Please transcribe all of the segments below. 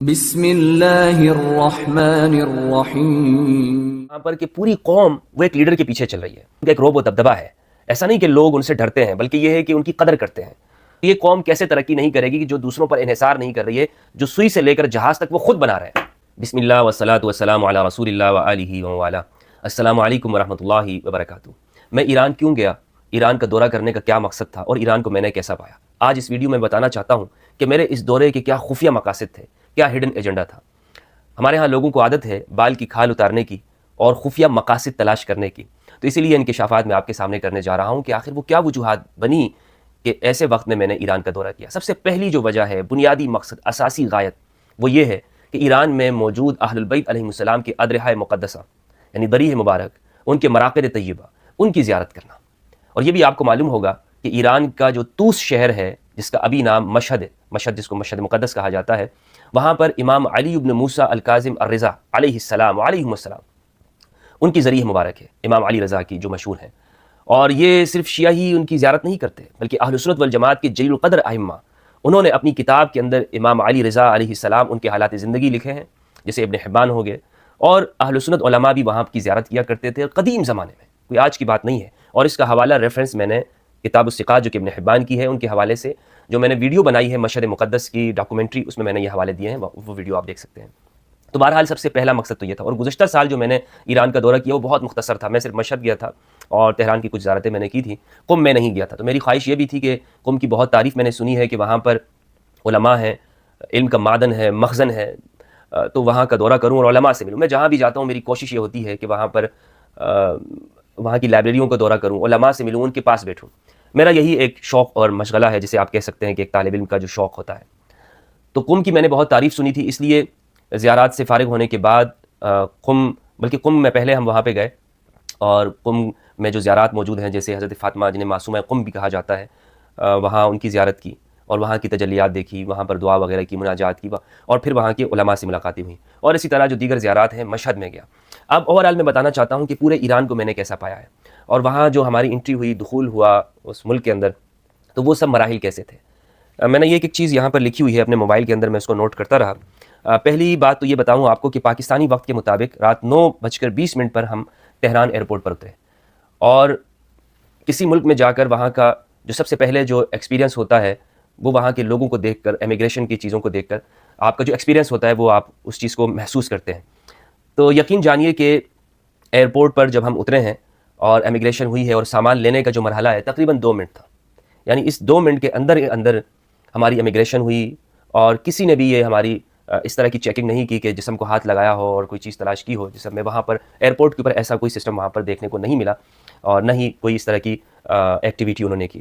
بسم اللہ الرحمن الرحیم۔ یہاں پر کہ پوری قوم وہ ایک لیڈر کے پیچھے چل رہی ہے، ان کا ایک روب و دبدبہ ہے۔ ایسا نہیں کہ لوگ ان سے ڈرتے ہیں، بلکہ یہ ہے کہ ان کی قدر کرتے ہیں۔ یہ قوم کیسے ترقی نہیں کرے گی کہ جو دوسروں پر انحصار نہیں کر رہی ہے، جو سوئی سے لے کر جہاز تک وہ خود بنا رہے ہیں۔ بسم اللہ والصلاۃ والسلام علی رسول اللہ وآلہ وآلہ۔ السلام علیکم ورحمۃ اللہ وبرکاتہ۔ میں ایران کیوں گیا، ایران کا دورہ کرنے کا کیا مقصد تھا، اور ایران کو میں نے کیسا پایا۔ آج اس ویڈیو میں بتانا چاہتا ہوں کہ میرے اس دورے کے کیا خفیہ مقاصد تھے، کیا ہڈن ایجنڈا تھا۔ ہمارے ہاں لوگوں کو عادت ہے بال کی کھال اتارنے کی اور خفیہ مقاصد تلاش کرنے کی، تو اسی لیے انکشافات میں آپ کے سامنے کرنے جا رہا ہوں کہ آخر وہ کیا وجوہات بنی کہ ایسے وقت میں نے ایران کا دورہ کیا۔ سب سے پہلی جو وجہ ہے، بنیادی مقصد، اساسی غایت، وہ یہ ہے کہ ایران میں موجود اہل البیت علیہ السلام کے ادرحہ مقدسہ یعنی ضریح مبارک، ان کے مراقد طیبہ، ان کی زیارت کرنا۔ اور یہ بھی آپ کو معلوم ہوگا کہ ایران کا جو طوس شہر ہے، جس کا ابھی نام مشہد ہے، مشہد جس کو مشہد مقدس کہا جاتا ہے، وہاں پر امام علی ابن موسیٰ الکاظم الرضا علیہ السلام علیہم السلام، ان کی ذریح مبارک ہے، امام علی رضا کی جو مشہور ہیں۔ اور یہ صرف شیعہ ہی ان کی زیارت نہیں کرتے، بلکہ اہل سنت والجماعت کے جلیل القدر ائمہ، انہوں نے اپنی کتاب کے اندر امام علی رضا علیہ السلام، ان کے حالات زندگی لکھے ہیں، جیسے ابن حبان ہو گئے۔ اور اہل سنت علماء بھی وہاں کی زیارت کیا کرتے تھے قدیم زمانے میں، کوئی آج کی بات نہیں ہے۔ اور اس کا حوالہ ریفرنس میں نے کتاب الثقات جو کہ ابن حبان کی ہے، ان کے حوالے سے جو میں نے ویڈیو بنائی ہے مشہد مقدس کی ڈاکومنٹری، اس میں نے یہ حوالے دیے ہیں، وہ ویڈیو آپ دیکھ سکتے ہیں۔ تو بہرحال سب سے پہلا مقصد تو یہ تھا۔ اور گزشتہ سال جو میں نے ایران کا دورہ کیا وہ بہت مختصر تھا، میں صرف مشہد گیا تھا اور تہران کی کچھ زیارتیں میں نے کی تھیں، قم میں نہیں گیا تھا۔ تو میری خواہش یہ بھی تھی کہ قم کی بہت تعریف میں نے سنی ہے کہ وہاں پر علماء ہیں، علم کا معدن ہے، مخزن ہے، تو وہاں کا دورہ کروں اور علماء سے ملوں۔ میں جہاں بھی جاتا ہوں میری کوشش یہ ہوتی ہے کہ وہاں پر وہاں کی لائبریریوں کا دورہ کروں، علماء سے ملوں، ان کے پاس بیٹھوں۔ میرا یہی ایک شوق اور مشغلہ ہے، جسے آپ کہہ سکتے ہیں کہ ایک طالب علم کا جو شوق ہوتا ہے۔ تو قم کی میں نے بہت تعریف سنی تھی، اس لیے زیارات سے فارغ ہونے کے بعد قم، بلکہ قم میں پہلے ہم وہاں پہ گئے، اور قم میں جو زیارات موجود ہیں، جیسے حضرت فاطمہ جنہیں معصومہ قم بھی کہا جاتا ہے، وہاں ان کی زیارت کی اور وہاں کی تجلیات دیکھی، وہاں پر دعا وغیرہ کی، مناجات کی، اور پھر وہاں کے علماء سے ملاقاتیں ہوئیں، اور اسی طرح جو دیگر زیارات ہیں مشہد میں گیا۔ اب اوورآل میں بتانا چاہتا ہوں کہ پورے ایران کو میں نے کیسا پایا ہے، اور وہاں جو ہماری انٹری ہوئی، دخول ہوا اس ملک کے اندر، تو وہ سب مراحل کیسے تھے۔ میں نے یہ ایک چیز یہاں پر لکھی ہوئی ہے اپنے موبائل کے اندر، میں اس کو نوٹ کرتا رہا۔ پہلی بات تو یہ بتاؤں آپ کو کہ پاکستانی وقت کے مطابق رات 9:20 پر ہم تہران ایئرپورٹ پر اترے، اور کسی ملک میں جا کر وہاں کا جو سب سے پہلے جو ایکسپیرینس ہوتا ہے وہ وہاں کے لوگوں کو دیکھ کر، امیگریشن کی چیزوں کو دیکھ کر آپ کا جو ایکسپیرینس ہوتا ہے وہ آپ اس چیز کو محسوس کرتے ہیں۔ تو یقین جانیے کہ ایئرپورٹ پر جب ہم اترے ہیں اور امیگریشن ہوئی ہے اور سامان لینے کا جو مرحلہ ہے تقریباً 2 منٹ تھا، یعنی اس 2 منٹ کے اندر ہماری امیگریشن ہوئی، اور کسی نے بھی یہ ہماری اس طرح کی چیکنگ نہیں کی کہ جسم کو ہاتھ لگایا ہو اور کوئی چیز تلاش کی ہو، جس میں وہاں پر ایئرپورٹ کے اوپر ایسا کوئی سسٹم وہاں پر دیکھنے کو نہیں ملا، اور نہ ہی کوئی اس طرح کی ایکٹیویٹی انہوں نے کی۔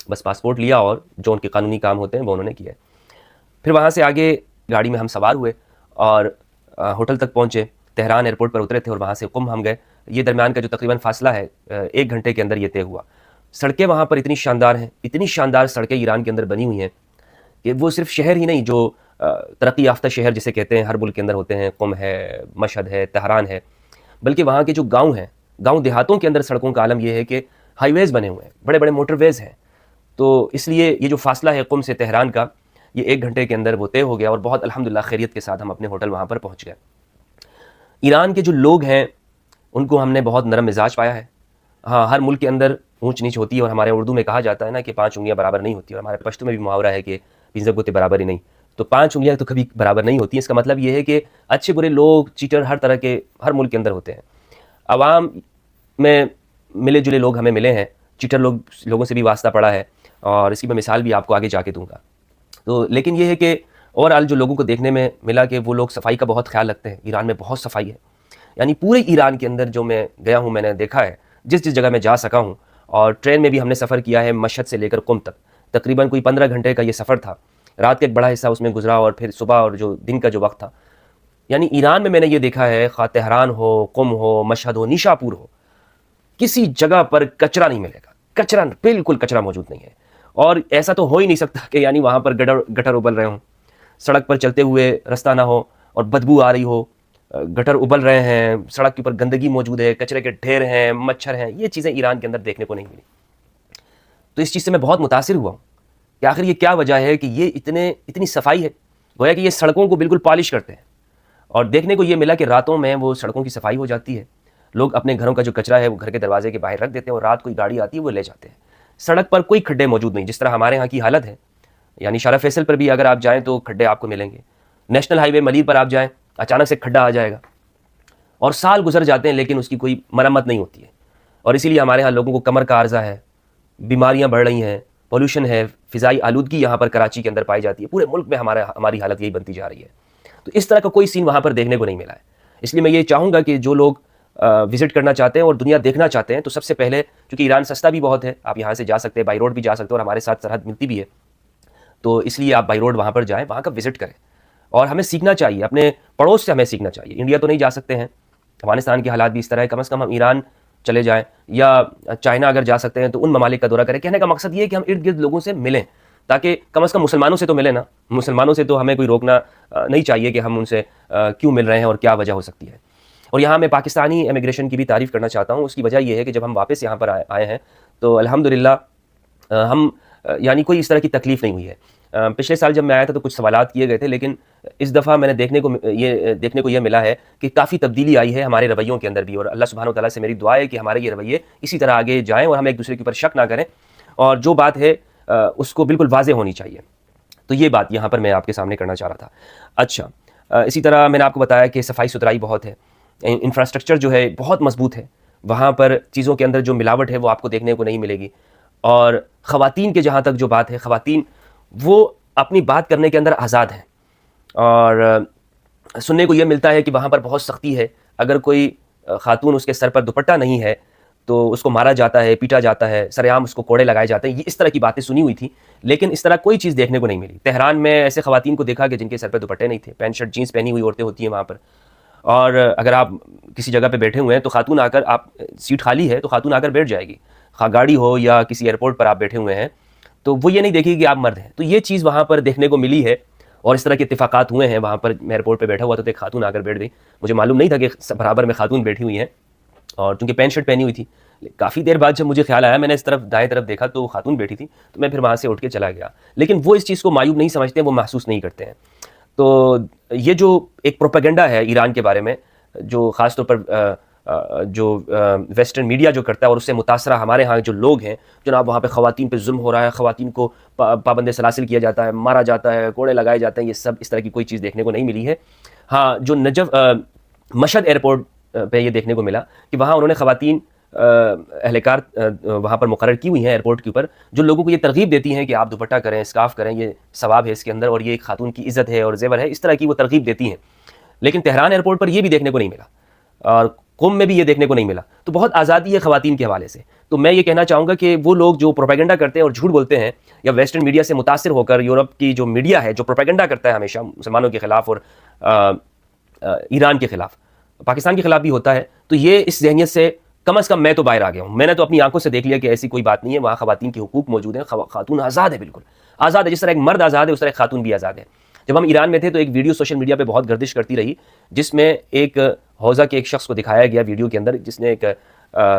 بس پاسپورٹ لیا اور جو ان کے قانونی کام ہوتے ہیں وہ انہوں نے کیا۔ پھر وہاں سے آگے گاڑی میں ہم سوار ہوئے اور ہوٹل تک پہنچے، تہران ایئرپورٹ پر اترے تھے، اور وہاں سے قم ہم گئے۔ یہ درمیان کا جو تقریباً فاصلہ ہے 1 گھنٹے کے اندر یہ طے ہوا۔ سڑکیں وہاں پر اتنی شاندار ہیں، اتنی شاندار سڑکیں ایران کے اندر بنی ہوئی ہیں کہ وہ صرف شہر ہی نہیں، جو ترقی یافتہ شہر جسے کہتے ہیں ہر ملک کے اندر ہوتے ہیں، قم ہے، مشہد ہے، تہران ہے، بلکہ وہاں کے جو گاؤں ہیں، گاؤں دیہاتوں کے اندر سڑکوں کا عالم یہ ہے کہ ہائی ویز بنے ہوئے ہیں، بڑے بڑے موٹر ویز ہیں۔ تو اس لیے یہ جو فاصلہ ہے قم سے تہران کا، یہ 1 گھنٹے کے اندر وہ طے ہو گیا، اور بہت الحمدللہ خیریت کے ساتھ ہم اپنے ہوٹل وہاں پر پہنچ گئے۔ ایران کے جو لوگ ہیں ان کو ہم نے بہت نرم مزاج پایا ہے۔ ہاں، ہر ملک کے اندر اونچ نیچ ہوتی ہے، اور ہمارے اردو میں کہا جاتا ہے نا کہ 5 انگلیاں برابر نہیں ہوتی، اور ہمارے پشتو میں بھی محاورہ ہے کہ 15 گوتے برابر ہی نہیں۔ تو 5 انگلیاں تو کبھی برابر نہیں ہوتی، اس کا مطلب یہ ہے کہ اچھے برے لوگ، چیٹر ہر طرح کے ہر ملک کے اندر ہوتے ہیں۔ عوام میں ملے جلے لوگ ہمیں ملے ہیں، چیٹر لوگوں سے بھی واسطہ پڑا ہے، اور اس کی میں مثال بھی آپ کو آگے جا کے دوں گا۔ تو لیکن یہ ہے کہ اوورآل جو لوگوں کو دیکھنے میں ملا کہ وہ لوگ صفائی کا بہت خیال رکھتے ہیں۔ ایران میں بہت صفائی ہے، یعنی پورے ایران کے اندر جو میں گیا ہوں، میں نے دیکھا ہے جس جگہ میں جا سکا ہوں، اور ٹرین میں بھی ہم نے سفر کیا ہے مشہد سے لے کر قم تک، تقریباً کوئی 15 گھنٹے کا یہ سفر تھا۔ رات کا ایک بڑا حصہ اس میں گزرا، اور پھر صبح اور جو دن کا جو وقت تھا، یعنی ایران میں نے یہ دیکھا ہے، خواہ تہران ہو، قم ہو، مشہد ہو، نیشاپور ہو، کسی جگہ پر کچرا نہیں ملے گا، کچرا، بالکل کچرا موجود نہیں ہے۔ اور ایسا تو ہو ہی نہیں سکتا کہ یعنی وہاں پر گٹر ابل رہے ہوں، سڑک پر چلتے ہوئے رستہ نہ ہو اور بدبو آ رہی ہو، گٹر ابل رہے ہیں، سڑک کے اوپر گندگی موجود ہے، کچرے کے ڈھیر ہیں، مچھر ہیں، یہ چیزیں ایران کے اندر دیکھنے کو نہیں ملی۔ تو اس چیز سے میں بہت متاثر ہوا ہوں کہ آخر یہ کیا وجہ ہے کہ یہ اتنی صفائی ہے، گویا کہ یہ سڑکوں کو بالکل پالش کرتے ہیں. اور دیکھنے کو یہ ملا کہ راتوں میں وہ سڑکوں کی صفائی ہو جاتی ہے. لوگ اپنے گھروں کا جو کچرا ہے وہ گھر کے دروازے کے باہر رکھ دیتے ہیں اور رات کوئی گاڑی آتی ہے وہ لے جاتے ہیں. سڑک پر کوئی کھڈے موجود نہیں جس طرح ہمارے ہاں کی حالت ہے. یعنی شارع فیصل پر بھی اگر آپ جائیں تو کھڈے آپ کو ملیں گے. نیشنل ہائی وے ملیر پر آپ جائیں اچانک سے کھڈا آ جائے گا اور سال گزر جاتے ہیں لیکن اس کی کوئی مرمت نہیں ہوتی ہے. اور اسی لیے ہمارے ہاں لوگوں کو کمر کا عرضہ ہے, بیماریاں بڑھ رہی ہیں, پولوشن ہے, فضائی آلودگی یہاں پر کراچی کے اندر پائی جاتی ہے. پورے ملک میں ہماری حالت یہی بنتی جا رہی ہے. تو اس طرح کا کوئی سین وہاں پر دیکھنے کو نہیں ملا ہے. اس لیے میں یہ چاہوں گا کہ جو لوگ وزٹ کرنا چاہتے ہیں اور دنیا دیکھنا چاہتے ہیں تو سب سے پہلے, چونکہ ایران سستا بھی بہت ہے, آپ یہاں سے جا سکتے ہیں, بائی روڈ بھی جا سکتے ہیں اور ہمارے ساتھ سرحد ملتی بھی ہے, تو اس لیے آپ بائی روڈ وہاں پر جائیں, وہاں کا وزٹ کریں. اور ہمیں سیکھنا چاہیے, اپنے پڑوس سے ہمیں سیکھنا چاہیے. انڈیا تو نہیں جا سکتے ہیں, افغانستان کے حالات بھی اس طرح ہے, کم از کم ہم ایران چلے جائیں یا چائنا اگر جا سکتے ہیں تو ان ممالک کا دورہ کریں. کہنے کا مقصد یہ ہے کہ ہم ارد گرد لوگوں سے ملیں تاکہ کم از کم مسلمانوں سے تو ملیں نا. مسلمانوں سے تو ہمیں کوئی روکنا نہیں چاہیے کہ ہم ان سے کیوں مل رہے ہیں اور کیا وجہ ہو سکتی ہے. اور یہاں میں پاکستانی امیگریشن کی بھی تعریف کرنا چاہتا ہوں. اس کی وجہ یہ ہے کہ جب ہم واپس یہاں پر آئے ہیں تو الحمدللہ ہم یعنی کوئی اس طرح کی تکلیف نہیں ہوئی ہے. پچھلے سال جب میں آیا تھا تو کچھ سوالات کیے گئے تھے, لیکن اس دفعہ میں نے دیکھنے کو یہ ملا ہے کہ کافی تبدیلی آئی ہے ہمارے رویوں کے اندر بھی. اور اللہ سبحانہ و تعالیٰ سے میری دعا ہے کہ ہمارے یہ رویے اسی طرح آگے جائیں اور ہم ایک دوسرے کے اوپر شک نہ کریں, اور جو بات ہے اس کو بالکل واضح ہونی چاہیے. تو یہ بات یہاں پر میں آپ کے سامنے کرنا چاہ رہا تھا. اچھا, اسی طرح میں نے آپ کو بتایا کہ صفائی ستھرائی بہت ہے, انفراسٹرکچر جو ہے بہت مضبوط ہے. وہاں پر چیزوں کے اندر جو ملاوٹ ہے وہ آپ کو دیکھنے کو نہیں ملے گی. اور خواتین کے جہاں تک جو بات ہے, خواتین وہ اپنی بات کرنے کے اندر آزاد ہیں. اور سننے کو یہ ملتا ہے کہ وہاں پر بہت سختی ہے, اگر کوئی خاتون اس کے سر پر دوپٹہ نہیں ہے تو اس کو مارا جاتا ہے, پیٹا جاتا ہے, سر عام اس کو کوڑے لگائے جاتے ہیں. یہ اس طرح کی باتیں سنی ہوئی تھیں, لیکن اس طرح کوئی چیز دیکھنے کو نہیں ملی. تہران میں ایسے خواتین کو دیکھا کہ جن کے سر پہ دوپٹے نہیں تھے, پینٹ شرٹ جینس پہنی ہوئی عورتیں ہوتی ہیں وہاں پر. اور اگر آپ کسی جگہ پہ بیٹھے ہوئے ہیں تو خاتون آ کر, آپ سیٹ خالی ہے تو خاتون آ کر بیٹھ جائے گی, خواہ گاڑی ہو یا کسی ایئرپورٹ پر آپ بیٹھے ہوئے ہیں تو وہ یہ نہیں دیکھے گی کہ آپ مرد ہیں. تو یہ چیز وہاں پر دیکھنے کو ملی ہے, اور اس طرح کے اتفاقات ہوئے ہیں. وہاں پر میں ایئرپورٹ پہ بیٹھا ہوا تو ایک خاتون آ کر بیٹھ گئی, مجھے معلوم نہیں تھا کہ برابر میں خاتون بیٹھی ہوئی ہیں, اور چونکہ پینٹ شرٹ پہنی ہوئی تھی. کافی دیر بعد جب مجھے خیال آیا, میں نے اس طرف دائیں طرف دیکھا تو خاتون بیٹھی تھی, تو میں پھر وہاں سے اٹھ کے چلا گیا. لیکن وہ اس چیز کو معیوب نہیں سمجھتے, وہ محسوس نہیں کرتے ہیں. تو یہ جو ایک پروپیگنڈا ہے ایران کے بارے میں, جو خاص طور پر جو ویسٹرن میڈیا جو کرتا ہے, اور اس سے متاثرہ ہمارے ہاں جو لوگ ہیں, جناب وہاں پہ خواتین پہ ظلم ہو رہا ہے, خواتین کو پابند سلاسل کیا جاتا ہے, مارا جاتا ہے, کوڑے لگائے جاتے ہیں, یہ سب اس طرح کی کوئی چیز دیکھنے کو نہیں ملی ہے. ہاں, جو نجف مشہد ایئرپورٹ پہ یہ دیکھنے کو ملا کہ وہاں انہوں نے خواتین اہلکار وہاں پر مقرر کی ہوئی ہیں ایئرپورٹ کے اوپر, جو لوگوں کو یہ ترغیب دیتی ہیں کہ آپ دوپٹہ کریں, اسکارف کریں, یہ ثواب ہے اس کے اندر, اور یہ ایک خاتون کی عزت ہے اور زیور ہے, اس طرح کی وہ ترغیب دیتی ہیں. لیکن تہران ایئرپورٹ پر یہ بھی دیکھنے کو نہیں ملا, اور قم میں بھی یہ دیکھنے کو نہیں ملا. تو بہت آزادی ہے خواتین کے حوالے سے. تو میں یہ کہنا چاہوں گا کہ وہ لوگ جو پروپیگنڈا کرتے ہیں اور جھوٹ بولتے ہیں, یا ویسٹرن میڈیا سے متاثر ہو کر یورپ کی جو میڈیا ہے جو پروپیگنڈا کرتا ہے ہمیشہ مسلمانوں کے خلاف اور ایران کے خلاف, پاکستان کے خلاف بھی ہوتا ہے, تو یہ اس ذہنیت سے کم از کم میں تو باہر آ گیا ہوں. میں نے تو اپنی آنکھوں سے دیکھ لیا کہ ایسی کوئی بات نہیں ہے. وہاں خواتین کے حقوق موجود ہیں, خاتون آزاد ہے, بالکل آزاد ہے. جس طرح ایک مرد آزاد ہے اس طرح ایک خاتون بھی آزاد ہے. جب ہم ایران میں تھے تو ایک ویڈیو سوشل میڈیا پہ بہت گردش کرتی رہی, جس میں ایک حوزہ کے ایک شخص کو دکھایا گیا ویڈیو کے اندر, جس نے ایک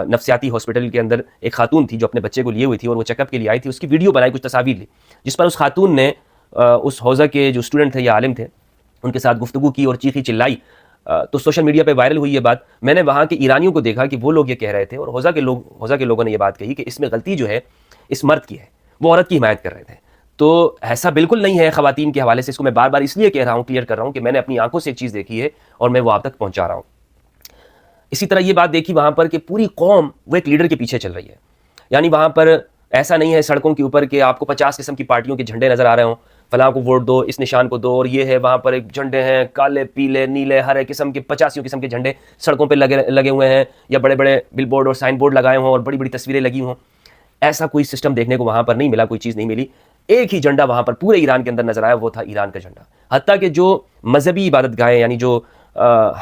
نفسیاتی ہاسپٹل کے اندر ایک خاتون تھی جو اپنے بچے کو لیے ہوئی تھی اور وہ چیک اپ کے لیے آئی تھی, اس کی ویڈیو بنائی, کچھ تصاویر لی, جس پر اس خاتون نے اس حوزہ کے جو اسٹوڈنٹ تھے یا عالم تھے ان کے ساتھ گفتگو کی اور چیخی چلائی. تو سوشل میڈیا پہ وائرل ہوئی یہ بات. میں نے وہاں کے ایرانیوں کو دیکھا کہ وہ لوگ یہ کہہ رہے تھے, اور حوزہ کے لوگوں نے یہ بات کہی کہ اس میں غلطی جو ہے اس مرد کی ہے, وہ عورت کی حمایت کر رہے تھے. تو ایسا بالکل نہیں ہے خواتین کے حوالے سے. اس کو میں بار بار اس لیے کہہ رہا ہوں, کلیئر کر رہا ہوں کہ میں نے اپنی آنکھوں سے ایک چیز دیکھی ہے اور میں وہ آپ تک پہنچا رہا ہوں. اسی طرح یہ بات دیکھی وہاں پر کہ پوری قوم وہ ایک لیڈر کے پیچھے چل رہی ہے. یعنی وہاں پر ایسا نہیں ہے سڑکوں کے اوپر کہ آپ کو 50 قسم کی پارٹیوں کے جھنڈے نظر آ رہے ہوں, فلاں کو ووٹ دو, اس نشان کو دو, اور یہ ہے. وہاں پر ایک جھنڈے ہیں کالے, پیلے, نیلے, ہرے قسم کے 85 قسم کے جھنڈے سڑکوں پہ لگے ہوئے ہیں, یا بڑے بڑے بل بورڈ اور سائن بورڈ لگائے ہوں اور بڑی بڑی تصویریں لگی ہوں. ایسا کوئی سسٹم دیکھنے کو وہاں پر نہیں ملا, کوئی چیز نہیں ملی. ایک ہی جھنڈا وہاں پر پورے ایران کے اندر نظر آیا, وہ تھا ایران کا جھنڈا. حتیٰ کہ جو مذہبی عبادت گاہیں, یعنی جو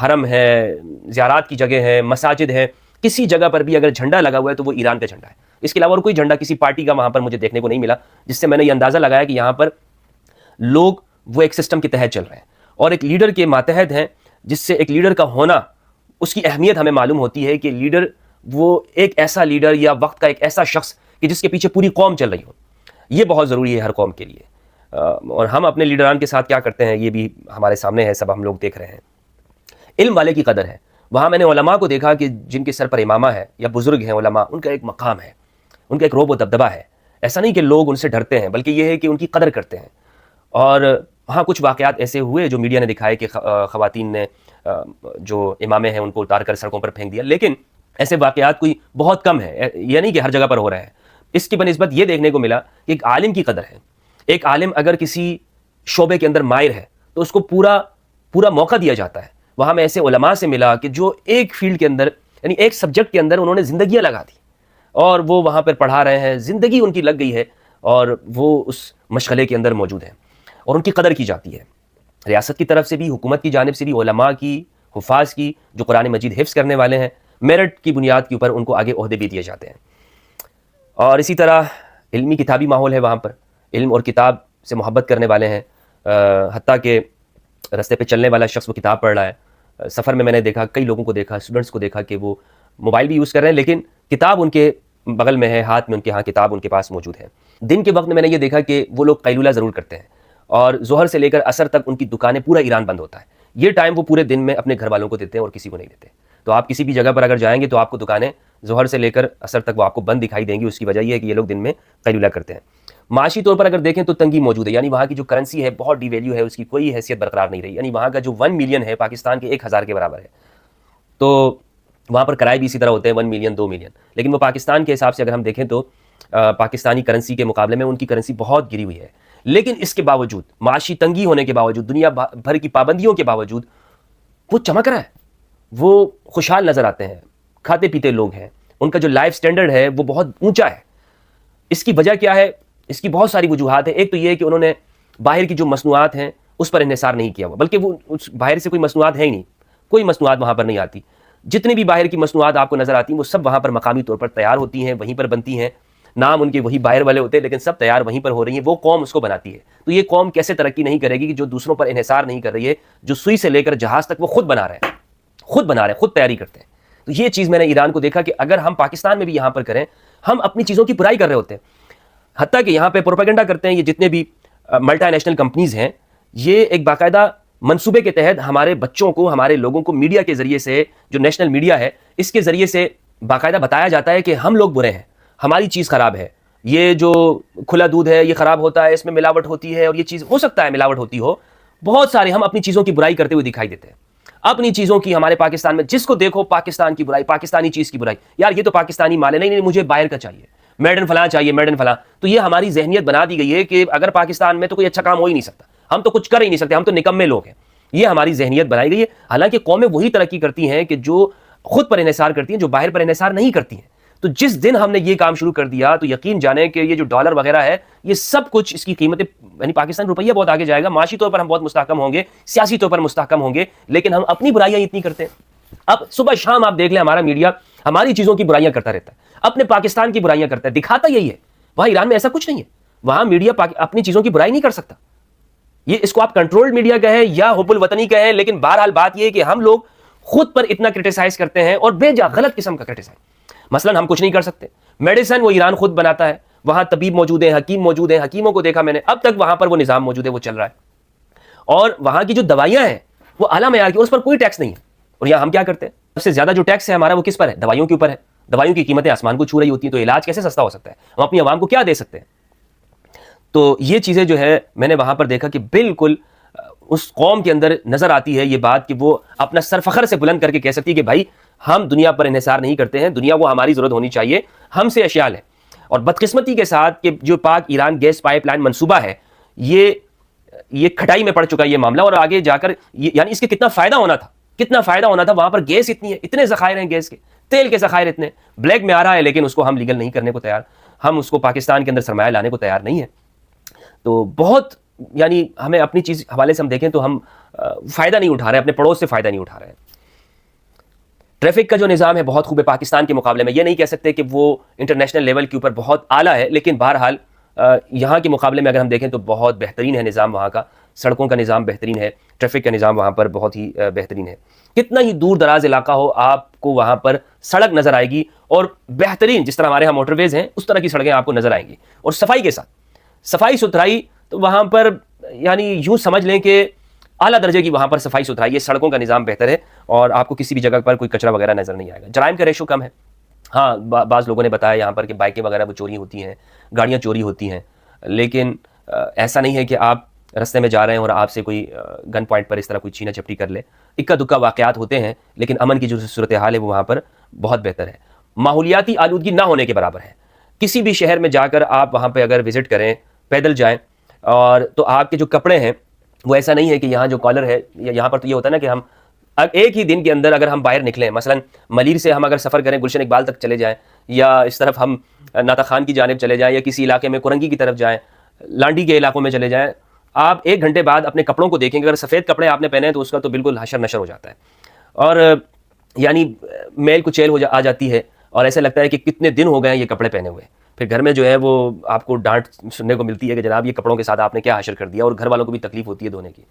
حرم ہے, زیارات کی جگہ ہیں, مساجد ہیں, کسی جگہ پر بھی اگر جھنڈا لگا ہوا ہے تو وہ ایران کا جھنڈا ہے. اس کے علاوہ اور کوئی جھنڈا کسی پارٹی کا وہاں پر مجھے دیکھنے کو نہیں ملا, جس سے میں نے یہ اندازہ لگایا کہ یہاں پر لوگ وہ ایک سسٹم کے تحت چل رہے ہیں اور ایک لیڈر کے ماتحت ہیں, جس سے ایک لیڈر کا ہونا, اس کی اہمیت ہمیں معلوم ہوتی ہے کہ لیڈر وہ ایک ایسا لیڈر یا وقت کا ایک ایسا شخص کہ جس کے پیچھے پوری قوم چل رہی ہو. یہ بہت ضروری ہے ہر قوم کے لیے. اور ہم اپنے لیڈران کے ساتھ کیا کرتے ہیں یہ بھی ہمارے سامنے ہے، سب ہم لوگ دیکھ رہے ہیں۔ علم والے کی قدر ہے، وہاں میں نے علماء کو دیکھا کہ جن کے سر پر امامہ ہے یا بزرگ ہیں علماء، ان کا ایک مقام ہے، ان کا ایک رعب و دبدبہ ہے۔ ایسا نہیں کہ لوگ ان سے ڈرتے ہیں، بلکہ یہ ہے کہ ان کی قدر کرتے ہیں۔ اور وہاں کچھ واقعات ایسے ہوئے جو میڈیا نے دکھائے کہ خواتین نے جو امامے ہیں ان کو اتار کر سڑکوں پر پھینک دیا، لیکن ایسے واقعات کوئی بہت کم ہے، یہ نہیں کہ ہر جگہ پر ہو رہا ہے۔ اس کی بنسبت یہ دیکھنے کو ملا کہ ایک عالم کی قدر ہے۔ ایک عالم اگر کسی شعبے کے اندر ماہر ہے تو اس کو پورا موقع دیا جاتا ہے۔ وہاں میں ایسے علماء سے ملا کہ جو ایک فیلڈ کے اندر، یعنی ایک سبجیکٹ کے اندر انہوں نے زندگیاں لگا دی اور وہ وہاں پر پڑھا رہے ہیں، زندگی ان کی لگ گئی ہے اور وہ اس مشغلے کے اندر موجود ہیں اور ان کی قدر کی جاتی ہے۔ ریاست کی طرف سے بھی، حکومت کی جانب سے بھی، علماء کی، حفاظ کی، جو قرآن مجید حفظ کرنے والے ہیں، میرٹ کی بنیاد کے اوپر ان کو آگے عہدے بھی دیے جاتے ہیں۔ اور اسی طرح علمی کتابی ماحول ہے وہاں پر، علم اور کتاب سے محبت کرنے والے ہیں، حتیٰ کہ رستے پہ چلنے والا شخص وہ کتاب پڑھ رہا ہے۔ سفر میں نے دیکھا، کئی لوگوں کو دیکھا، اسٹوڈنٹس کو دیکھا کہ وہ موبائل بھی یوز کر رہے ہیں لیکن کتاب ان کے بغل میں ہے، ہاتھ میں ان کے، ہاں کتاب ان کے پاس موجود ہے۔ دن کے وقت میں نے یہ دیکھا کہ وہ لوگ قیلولہ ضرور کرتے ہیں اور ظہر سے لے کر عصر تک ان کی دکانیں، پورا ایران بند ہوتا ہے۔ یہ ٹائم وہ پورے دن میں اپنے گھر والوں کو دیتے ہیں اور کسی کو نہیں دیتے۔ تو آپ کسی بھی جگہ پر اگر جائیں گے تو آپ کو دکانیں ظہر سے لے کر عصر تک وہ آپ کو بند دکھائی دیں گی۔ اس کی وجہ یہ ہے کہ یہ لوگ دن میں قیلولہ کرتے ہیں۔ معاشی طور پر اگر دیکھیں تو تنگی موجود ہے، یعنی وہاں کی جو کرنسی ہے بہت ڈی ویلیو ہے، اس کی کوئی حیثیت برقرار نہیں رہی۔ یعنی وہاں کا جو 1 ملین ہے پاکستان کے 1000 کے برابر ہے۔ تو وہاں پر کرائے بھی اسی طرح ہوتے ہیں، 1 ملین 2 ملین، لیکن وہ پاکستان کے حساب سے اگر ہم دیکھیں تو پاکستانی کرنسی کے مقابلے میں ان کی کرنسی بہت گری ہوئی ہے۔ لیکن اس کے باوجود، معاشی تنگی ہونے کے باوجود، دنیا بھر کی پابندیوں کے باوجود وہ چمک رہا ہے، وہ خوشحال نظر آتے ہیں، کھاتے پیتے لوگ ہیں، ان کا جو لائف سٹینڈرڈ ہے وہ بہت اونچا ہے۔ اس کی وجہ کیا ہے؟ اس کی بہت ساری وجوہات ہیں۔ ایک تو یہ ہے کہ انہوں نے باہر کی جو مصنوعات ہیں اس پر انحصار نہیں کیا ہوا، بلکہ وہ اس باہر سے کوئی مصنوعات ہے ہی نہیں، کوئی مصنوعات وہاں پر نہیں آتی۔ جتنی بھی باہر کی مصنوعات آپ کو نظر آتی ہیں وہ سب وہاں پر مقامی طور پر تیار ہوتی ہیں، وہیں پر بنتی ہیں، نام ان کے وہی باہر والے ہوتے ہیں لیکن سب تیار وہیں پر ہو رہی ہیں، وہ قوم اس کو بناتی ہے۔ تو یہ قوم کیسے ترقی نہیں کرے گی کہ جو دوسروں پر انحصار نہیں کر رہی ہے، جو سوئی سے لے کر جہاز تک وہ خود بنا رہے ہیں، خود تیاری کرتے ہیں۔ تو یہ چیز میں نے ایران کو دیکھا کہ اگر ہم پاکستان میں بھی یہاں پر کریں، ہم اپنی چیزوں کی برائی کر رہے ہوتے ہیں، حتیٰ کہ یہاں پہ پروپیگنڈا کرتے ہیں یہ جتنے بھی ملٹی نیشنل کمپنیز ہیں، یہ ایک باقاعدہ منصوبے کے تحت ہمارے بچوں کو، ہمارے لوگوں کو میڈیا کے ذریعے سے، جو نیشنل میڈیا ہے اس کے ذریعے سے باقاعدہ بتایا جاتا ہے کہ ہم لوگ برے ہیں، ہماری چیز خراب ہے، یہ جو کھلا دودھ ہے یہ خراب ہوتا ہے، اس میں ملاوٹ ہوتی ہے، اور یہ چیز ہو سکتا ہے ملاوٹ ہوتی ہو، بہت سارے ہم اپنی چیزوں کی برائی کرتے ہوئے دکھائی دیتے ہیں، اپنی چیزوں کی۔ ہمارے پاکستان میں جس کو دیکھو پاکستان کی برائی، پاکستانی چیز کی برائی، یار یہ تو پاکستانی مال ہے، نہیں مجھے باہر کا چاہیے، میڈ ان فلاں چاہیے، میڈ ان فلاں۔ تو یہ ہماری ذہنیت بنا دی گئی ہے کہ اگر پاکستان میں تو کوئی اچھا کام ہو ہی نہیں سکتا، ہم تو کچھ کر ہی نہیں سکتے، ہم تو نکمے لوگ ہیں، یہ ہماری ذہنیت بنائی گئی ہے۔ حالانکہ قومیں وہی ترقی کرتی ہیں کہ جو خود پر انحصار کرتی ہیں، جو باہر پر انحصار نہیں کرتی ہیں۔ تو جس دن ہم نے یہ کام شروع کر دیا تو یقین جانیں کہ یہ جو ڈالر وغیرہ ہے یہ سب کچھ، اس کی قیمتیں، یعنی پاکستان روپیہ بہت آگے جائے گا، معاشی طور پر ہم بہت مستحکم ہوں گے، سیاسی طور پر مستحکم ہوں گے، لیکن ہم اپنی برائیاں اتنی کرتے ہیں۔ اب صبح شام آپ دیکھ لیں ہمارا میڈیا ہماری چیزوں کی برائیاں کرتا رہتا ہے، اپنے پاکستان کی برائیاں کرتا ہے، دکھاتا یہی ہے۔ وہاں ایران میں ایسا کچھ نہیں ہے، وہاں میڈیا اپنی چیزوں کی برائی نہیں کر سکتا۔ یہ اس کو آپ کنٹرولڈ میڈیا کہیں یا حب الوطنی کہیں، لیکن بہرحال بات یہ ہے کہ ہم لوگ خود پر اتنا کرٹیسائز کرتے ہیں اور بے جا غلط قسم کا کرٹیسائز۔ مثلا ہم کچھ نہیں کر سکتے، میڈیسن وہ ایران خود بناتا ہے، وہاں طبیب موجود ہیں، حکیم موجود ہیں، حکیموں کو دیکھا میں نے، اب تک وہاں پر وہ نظام موجود ہے، وہ چل رہا ہے، اور وہاں کی جو دوائیاں ہیں وہ اعلیٰ معیار کی، اس پر کوئی ٹیکس نہیں ہے۔ اور یہاں ہم کیا کرتے ہیں؟ سب سے زیادہ جو ٹیکس ہے ہمارا وہ کس پر ہے؟ دوائیوں کے اوپر ہے۔ دوائیوں کی قیمتیں آسمان کو چھو رہی ہوتی ہیں، تو علاج کیسے سستا ہو سکتا ہے؟ ہم اپنی عوام کو کیا دے سکتے ہیں؟ تو یہ چیزیں جو ہے میں نے وہاں پر دیکھا کہ بالکل اس قوم کے اندر نظر آتی ہے یہ بات کہ وہ اپنا سر فخر سے بلند کر کے کہہ سکتی ہے کہ بھائی ہم دنیا پر انحصار نہیں کرتے ہیں، دنیا وہ ہماری ضرورت ہونی چاہیے، ہم سے اشیاء ہے۔ اور بدقسمتی کے ساتھ کہ جو پاک ایران گیس پائپ لائن منصوبہ ہے یہ کھٹائی میں پڑ چکا ہے یہ معاملہ، اور آگے جا کر یعنی اس کے کتنا فائدہ ہونا تھا، وہاں پر گیس اتنی ہے، اتنے ذخائر ہیں گیس کے، تیل کے ذخائر اتنے، بلیک میں آ رہا ہے لیکن اس کو ہم لیگل نہیں کرنے کو تیار، ہم اس کو پاکستان کے اندر سرمایہ لانے کو تیار نہیں ہے۔ تو بہت یعنی ہمیں اپنی چیز حوالے سے ہم دیکھیں تو ہم فائدہ نہیں اٹھا رہے، اپنے پڑوس سے فائدہ نہیں اٹھا رہے ہیں۔ ٹریفک کا جو نظام ہے بہت خوب ہے پاکستان کے مقابلے میں، یہ نہیں کہہ سکتے کہ وہ انٹرنیشنل لیول کے اوپر بہت اعلیٰ ہے، لیکن بہرحال یہاں کے مقابلے میں اگر ہم دیکھیں تو بہت بہترین ہے نظام وہاں کا، سڑکوں کا نظام بہترین ہے، ٹریفک کا نظام وہاں پر بہت ہی بہترین ہے۔ کتنا ہی دور دراز علاقہ ہو آپ کو وہاں پر سڑک نظر آئے گی، اور بہترین جس طرح ہمارے یہاں موٹر ویز ہیں اس طرح کی سڑکیں آپ کو نظر آئیں گی، اور صفائی کے ساتھ، صفائی ستھرائی تو وہاں پر یعنی یوں سمجھ لیں کہ اعلیٰ درجے کی وہاں پر صفائی ستھرائی ہے، سڑکوں کا نظام بہتر ہے اور آپ کو کسی بھی جگہ پر کوئی کچرا وغیرہ نظر نہیں آئے گا. جرائم کا ریشو کم ہے. ہاں بعض لوگوں نے بتایا یہاں پر کہ بائکیں وغیرہ وہ چوری ہوتی ہیں، گاڑیاں چوری ہوتی ہیں، لیکن ایسا نہیں ہے کہ آپ رستے میں جا رہے ہیں اور آپ سے کوئی گن پوائنٹ پر اس طرح کوئی چھینا چپٹی کر لے. اکا دکا واقعات ہوتے ہیں، لیکن امن کی جو صورتحال ہے وہ وہاں پر بہت بہتر ہے. ماحولیاتی آلودگی نہ ہونے کے برابر ہے. کسی بھی شہر میں جا کر آپ وہاں پہ اگر وزٹ کریں، پیدل جائیں، اور تو آپ کے جو کپڑے ہیں وہ ایسا نہیں ہے کہ یہاں جو کالر ہے، یہاں پر تو یہ ہوتا ہے نا کہ ہم ایک ہی دن کے اندر اگر ہم باہر نکلیں، مثلا ملیر سے ہم اگر سفر کریں گلشن اقبال تک چلے جائیں، یا اس طرف ہم ناتا خان کی جانب چلے جائیں، یا کسی علاقے میں کرنگی کی طرف جائیں، لانڈی کے علاقوں میں چلے جائیں، آپ 1 گھنٹے بعد اپنے کپڑوں کو دیکھیں گے، اگر سفید کپڑے آپ نے پہنے ہیں تو اس کا تو بالکل حشر نشر ہو جاتا ہے، اور یعنی میل کچیل آ جاتی ہے، اور ایسا لگتا ہے کہ کتنے دن ہو گئے ہیں یہ کپڑے پہنے ہوئے. پھر گھر میں جو ہے وہ آپ کو ڈانٹ سننے کو ملتی ہے کہ جناب یہ کپڑوں کے ساتھ آپ نے کیا حشر کر دیا، اور گھر والوں کو بھی تکلیف ہوتی ہے دھونے کی.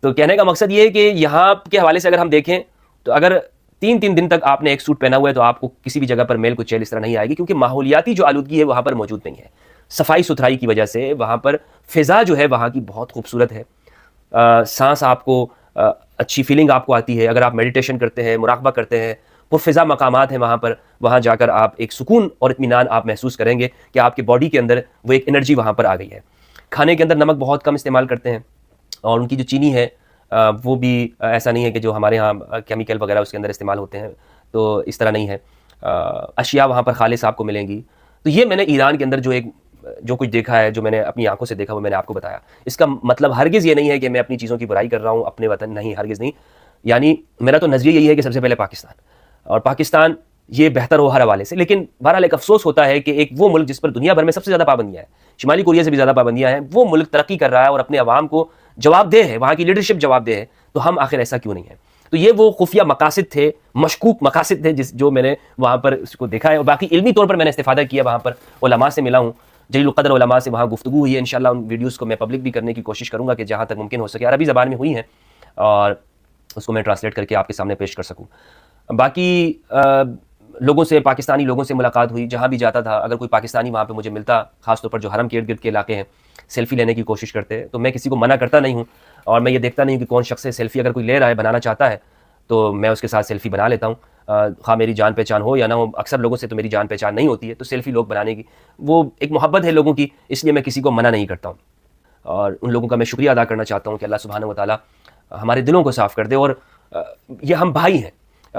تو کہنے کا مقصد یہ ہے کہ یہاں کے حوالے سے اگر ہم دیکھیں تو اگر 3 دن تک آپ نے ایک سوٹ پہنا ہوا ہے تو آپ کو کسی بھی جگہ پر میل کچیل اس طرح نہیں آئے گی، کیونکہ ماحولیاتی جو آلودگی ہے وہاں پر موجود نہیں ہے. صفائی ستھرائی کی وجہ سے وہاں پر فضا جو ہے وہاں کی بہت خوبصورت ہے. سانس آپ کو اچھی فیلنگ آپ کو آتی ہے. اگر آپ میڈیٹیشن کرتے ہیں، مراقبہ کرتے ہیں، وہ فضا مقامات ہیں وہاں پر، وہاں جا کر آپ ایک سکون اور اطمینان آپ محسوس کریں گے کہ آپ کے باڈی کے اندر وہ ایک انرجی وہاں پر آ گئی ہے. کھانے کے اندر نمک بہت کم استعمال کرتے ہیں، اور ان کی جو چینی ہے وہ بھی ایسا نہیں ہے کہ جو ہمارے ہاں کیمیکل وغیرہ اس کے اندر استعمال ہوتے ہیں، تو اس طرح نہیں ہے. اشیاء وہاں پر خالص آپ کو ملیں گی. تو یہ میں نے ایران کے اندر جو کچھ دیکھا ہے، جو میں نے اپنی آنکھوں سے دیکھا، وہ میں نے آپ کو بتایا. اس کا مطلب ہرگز یہ نہیں ہے کہ میں اپنی چیزوں کی برائی کر رہا ہوں اپنے وطن، نہیں، ہرگز نہیں. یعنی میرا تو نظریہ یہی ہے کہ سب سے پہلے پاکستان، اور پاکستان یہ بہتر ہو ہر حوالے سے. لیکن بہرحال ایک افسوس ہوتا ہے کہ ایک وہ ملک جس پر دنیا بھر میں سب سے زیادہ پابندیاں ہیں، شمالی کوریا سے بھی زیادہ پابندیاں ہیں، وہ ملک ترقی کر رہا ہے اور اپنے عوام کو جواب دہ ہے، وہاں کی لیڈرشپ جواب دہ ہے. تو ہم آخر ایسا کیوں نہیں ہے؟ تو یہ وہ خفیہ مقاصد تھے، مشکوک مقاصد تھے جو میں نے وہاں پر اس کو دیکھا ہے. اور باقی علمی طور پر میں نے استفادہ کیا، وہاں پر علماء سے ملا ہوں، جلیل القدر علماء سے وہاں گفتگو ہوئی ہے. انشاءاللہ ان ویڈیوز کو میں پبلک بھی کرنے کی کوشش کروں گا کہ جہاں تک ممکن ہو سکے. عربی زبان میں ہوئی ہیں اور اس کو میں ٹرانسلیٹ کر کے آپ کے سامنے پیش کر سکوں. باقی لوگوں سے، پاکستانی لوگوں سے ملاقات ہوئی. جہاں بھی جاتا تھا اگر کوئی پاکستانی وہاں پہ مجھے ملتا، خاص طور پر جو حرم کے ارد گرد کے علاقے ہیں، سیلفی لینے کی کوشش کرتے ہیں، تو میں کسی کو منع کرتا نہیں ہوں، اور میں یہ دیکھتا نہیں ہوں کہ کون شخص سے سیلفی اگر کوئی لے رہا ہے، بنانا چاہتا ہے، تو میں اس کے ساتھ سیلفی بنا لیتا ہوں. خواہ میری جان پہچان ہو یا نہ ہو. اکثر لوگوں سے تو میری جان پہچان نہیں ہوتی ہے، تو سیلفی لوگ بنانے کی وہ ایک محبت ہے لوگوں کی، اس لیے میں کسی کو منع نہیں کرتا ہوں. اور ان لوگوں کا میں شکریہ ادا کرنا چاہتا ہوں کہ اللہ سبحانہ و تعالیٰ ہمارے دلوں کو صاف کر دے. اور یہ ہم بھائی ہیں،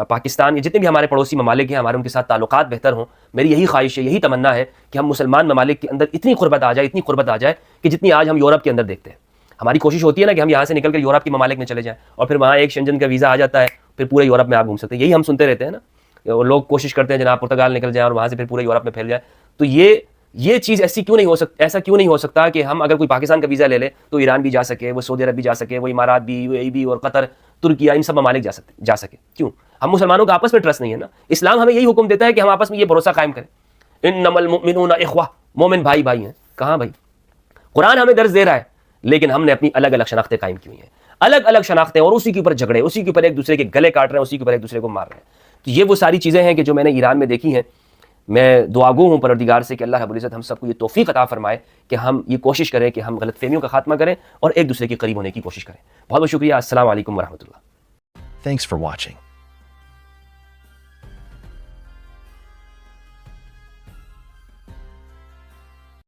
پاکستان، یہ جتنے بھی ہمارے پڑوسی ممالک ہیں، ہمارے ان کے ساتھ تعلقات بہتر ہوں. میری یہی خواہش ہے، یہی تمنا ہے کہ ہم مسلمان ممالک کے اندر اتنی قربت آ جائے کہ جتنی آج ہم یورپ کے اندر دیکھتے ہیں. ہماری کوشش ہوتی ہے نا کہ ہم یہاں سے نکل کر یورپ کے ممالک میں چلے جائیں، اور پھر وہاں ایک شنجن کا ویزا آ جاتا ہے، پھر پورے یورپ میں آپ گھوم سکتے ہیں. یہی ہم سنتے رہتے ہیں نا، اور لوگ کوشش کرتے ہیں جناب پرتگال نکل جائیں اور وہاں سے پھر پورے یورپ میں پھیل جائے. تو یہ چیز ایسا کیوں نہیں ہو سکتا کہ ہم اگر کوئی پاکستان کا ویزا لے لے تو ایران بھی جا سکے، وہ سعودی عرب بھی جا سکے، وہ امارات بھی، یو اے ای بھی، اور قطر، ترکیہ، ان سب ممالک جا سکے. کیوں؟ ہم مسلمانوں کا آپس میں ٹرسٹ نہیں ہے نا. اسلام ہمیں یہی حکم دیتا ہے کہ ہم آپس میں یہ بھروسہ قائم کریں، انما المؤمنون اخوہ، مومن بھائی ہیں. کہاں بھائی؟ قرآن ہمیں درس دے رہا ہے، لیکن ہم نے اپنی الگ الگ شناختیں قائم کی ہوئی ہیں، الگ الگ شناختیں، اور اسی کے اوپر جھگڑے، اسی کے اوپر ایک دوسرے کے گلے کاٹ رہے ہیں، اسی کے اوپر ایک دوسرے کو مار رہے ہیں. تو یہ وہ ساری چیزیں ہیں کہ جو میں نے ایران میں دیکھی ہیں. میں دعا گو ہوں پروردگار سے کہ اللہ رب العزت ہم سب کو یہ توفیق عطا فرمائے کہ ہم یہ کوشش کریں کہ ہم غلط فہمیوں کا خاتمہ کریں اور ایک دوسرے کے قریب ہونے کی کوشش کریں. بہت بہت شکریہ. السلام علیکم ورحمۃ اللہ. Thanks for watching.